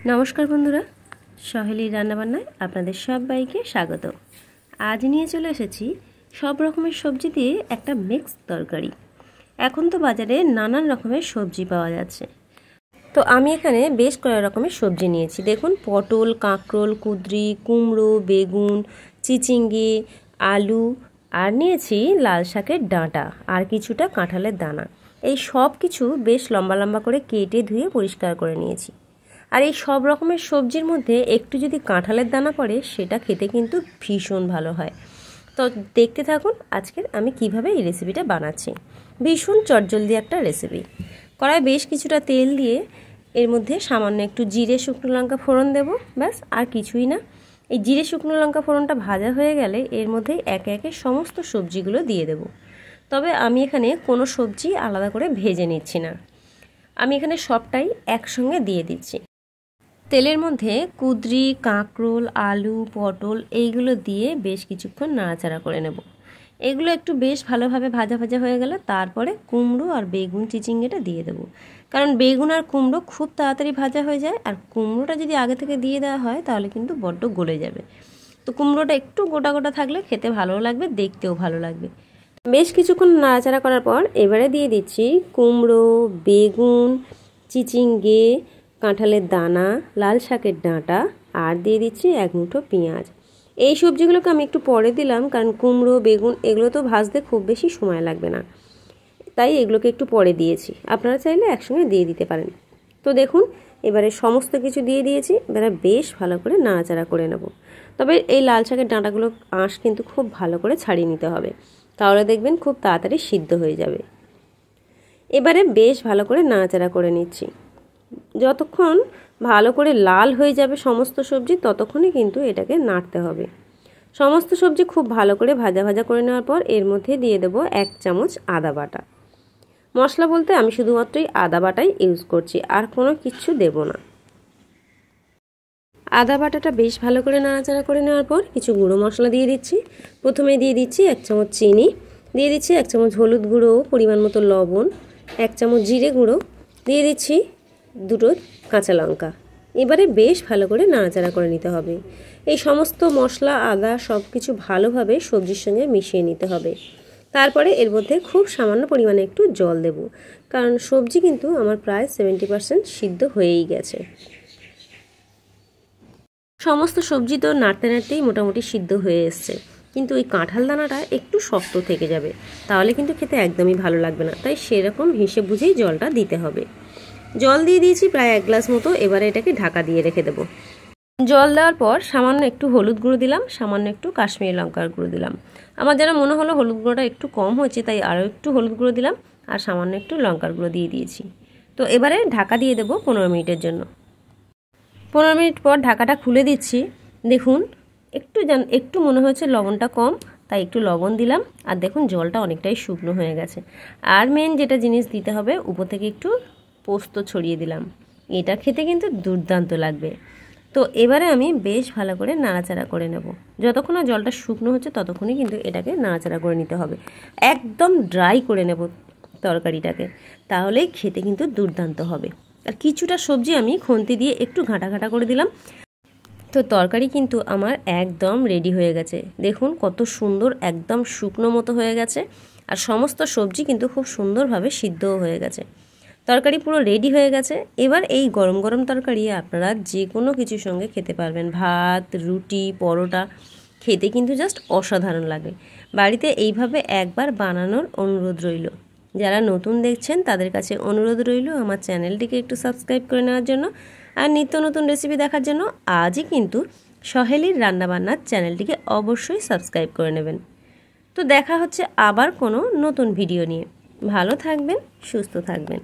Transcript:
নমস্কার বন্ধুরা, সহেলির রান্নাবান্নায় আপনাদের সবাইকে স্বাগত। আজ নিয়ে চলে এসেছি সব রকমের সবজি দিয়ে একটা মিক্স তরকারি। এখন তো বাজারে নানান রকমের সবজি পাওয়া যাচ্ছে, তো আমি এখানে বেশ কয়েক রকমের সবজি নিয়েছি। দেখুন, পটল, কাঁকরোল, কুঁদরি, কুমড়ো, বেগুন, চিচিঙ্গি, আলু, আর নিয়েছি লাল শাকের ডাঁটা আর কিছুটা কাঁঠালের দানা। এই সব কিছু বেশ লম্বা লম্বা করে কেটে ধুয়ে পরিষ্কার করে নিয়েছি। আর এই সব রকমের সবজির মধ্যে একটু যদি কাঁঠালের দানা পড়ে, সেটা খেতে কিন্তু ভীষণ ভালো হয়। তো দেখতে থাকুন আজকের আমি কিভাবে এই রেসিপিটা বানাচ্ছি। ভীষণ চটজলদি একটা রেসিপি। কড়ায় বেশ কিছুটা তেল দিয়ে এর মধ্যে সামান্য একটু জিরে শুকনো লঙ্কা ফোড়ন দেব, ব্যাস, আর কিছুই না। এই জিরে শুকনো লঙ্কা ফোড়নটা ভাজা হয়ে গেলে এর মধ্যে একে একে সমস্ত সবজিগুলো দিয়ে দেব। তবে আমি এখানে কোনো সবজি আলাদা করে ভেজে নিচ্ছি না, আমি এখানে সবটাই একসঙ্গে দিয়ে দিচ্ছি। তেলের মধ্যে কুঁদরি, কাঁকরোল, আলু, পটল এইগুলো দিয়ে বেশ কিছুক্ষণ নাড়াচাড়া করে নেব। এগুলো একটু বেশ ভালোভাবে ভাজা ভাজা হয়ে গেলে তারপরে কুমড়ো আর বেগুন চিচিঙ্গিটা দিয়ে দেবো। কারণ বেগুন আর কুমড়ো খুব তাড়াতাড়ি ভাজা হয়ে যায়, আর কুমড়োটা যদি আগে থেকে দিয়ে দেওয়া হয় তাহলে কিন্তু বড্ড গলে যাবে। তো কুমড়োটা একটু গোটা গোটা থাকলে খেতে ভালো লাগবে, দেখতেও ভালো লাগবে। বেশ কিছুক্ষণ নাড়াচাড়া করার পর এবারে দিয়ে দিচ্ছি কুমড়ো, বেগুন, চিচিঙ্গে, কাঁঠালের দানা, লাল শাকের ডাঁটা, আর দিয়ে দিচ্ছি এক মুঠো পেঁয়াজ। এই সবজিগুলোকে আমি একটু পরে দিলাম, কারণ কুমড়ো, বেগুন এগুলো তো ভাজতে খুব বেশি সময় লাগবে না, তাই এগুলোকে একটু পরে দিয়েছি। আপনারা চাইলে একসঙ্গে দিয়ে দিতে পারেন। তো দেখুন, এবারে সমস্ত কিছু দিয়ে দিয়েছি। এবারে বেশ ভালো করে নাড়াচাড়া করে নেব। তবে এই লাল শাকের ডাঁটাগুলো আঁশ কিন্তু খুব ভালো করে ছাড়িয়ে নিতে হবে, তাহলে দেখবেন খুব তাড়াতাড়ি সিদ্ধ হয়ে যাবে। এবারে বেশ ভালো করে নাড়াচাড়া করে নিচ্ছি। যতক্ষণ ভালো করে লাল হয়ে যাবে সমস্ত সবজি, ততক্ষণই কিন্তু এটাকে নাড়তে হবে। সমস্ত সবজি খুব ভালো করে ভাজা ভাজা করে নেওয়ার পর এর মধ্যে দিয়ে দেব 1 চামচ আদা বাটা। মশলা বলতে আমি শুধুমাত্রই আদা বাটাই ইউজ করছি, আর কোনো কিছু দেব না। আদা বাটাটা বেশ ভালো করে নাড়াচাড়া করে নেওয়ার পর কিছু গুঁড়ো মশলা দিয়ে দিচ্ছি। প্রথমে দিয়ে দিচ্ছি 1 চামচ চিনি, দিয়ে দিচ্ছি 1 চামচ হলুদ গুঁড়ো, পরিমাণ মতো লবণ, 1 চামচ জিরে গুঁড়ো, দিয়ে দিচ্ছি 2টো কাঁচা লঙ্কা। এবারে বেশ ভালো করে নাড়াচাড়া করে নিতে হবে। এই সমস্ত মশলা, আদা সব কিছু ভালোভাবে সবজির সঙ্গে মিশিয়ে নিতে হবে। তারপরে এর মধ্যে খুব সামান্য পরিমাণে একটু জল দেব, কারণ সবজি কিন্তু আমার প্রায় 70% সিদ্ধ হয়েই গেছে। সমস্ত সবজি তো নাড়তে নাড়তেই মোটামুটি সিদ্ধ হয়ে এসছে, কিন্তু ওই কাঁঠাল দানাটা একটু শক্ত থেকে যাবে, তাহলে কিন্তু খেতে একদমই ভালো লাগবে না। তাই সেরকম হিসেব বুঝেই জলটা দিতে হবে। জল দিয়ে দিয়েছি প্রায় 1 গ্লাস মতো। এবারে এটাকে ঢাকা দিয়ে রেখে দেবো। জল দেওয়ার পর সামান্য একটু হলুদ গুঁড়ো দিলাম, সামান্য একটু কাশ্মীরি লঙ্কার গুঁড়ো দিলাম। আমার যেন মনে হলো হলুদ গুঁড়োটা একটু কম হয়েছে, তাই আরও একটু হলুদ গুঁড়ো দিলাম, আর সামান্য একটু লঙ্কার গুঁড়ো দিয়ে দিয়েছি। তো এবারে ঢাকা দিয়ে দেবো 15 মিনিটের জন্য। 15 মিনিট পর ঢাকাটা খুলে দিচ্ছি। দেখুন, একটু মনে হয়েছে লবণটা কম, তাই একটু লবণ দিলাম। আর দেখুন, জলটা অনেকটাই শুকনো হয়ে গেছে। আর মেন যেটা জিনিস দিতে হবে, উপর থেকে একটু পোস্ত ছড়িয়ে দিলাম। এটা খেতে কিন্তু দুর্দান্ত লাগবে। তো এবারে আমি বেশ ভালো করে নাড়াচাড়া করে নেব। যতক্ষণ না জলটা শুকনো হচ্ছে ততক্ষণই কিন্তু এটাকে নাড়াচাড়া করে নিতে হবে। একদম ড্রাই করে নেব তরকারিটাকে, তাহলেই খেতে কিন্তু দুর্দান্ত হবে। আর কিছুটা সবজি আমি খুন্তি দিয়ে একটু ঘাঁটা ঘাঁটা করে দিলাম। তো তরকারি কিন্তু আমার একদম রেডি হয়ে গেছে। দেখুন কত সুন্দর, একদম শুকনো মতো হয়ে গেছে, আর সমস্ত সবজি কিন্তু খুব সুন্দরভাবে সিদ্ধও হয়ে গেছে। তরকারি পুরো রেডি হয়ে গেছে। এবার এই গরম গরম তরকারি আপনারা যে কোনো কিছুর সঙ্গে খেতে পারবেন, ভাত, রুটি, পরোটা, খেতে কিন্তু জাস্ট অসাধারণ লাগে। বাড়িতে এইভাবে একবার বানানোর অনুরোধ রইল। যারা নতুন দেখছেন তাদের কাছে অনুরোধ রইল আমার চ্যানেলটিকে একটু সাবস্ক্রাইব করে নেওয়ার জন্য, আর নিত্য নতুন রেসিপি দেখার জন্য আজই কিন্তু সহেলির রান্নাবান্নার চ্যানেলটিকে অবশ্যই সাবস্ক্রাইব করে নেবেন। তো দেখা হচ্ছে আবার কোনো নতুন ভিডিও নিয়ে। ভালো থাকবেন, সুস্থ থাকবেন।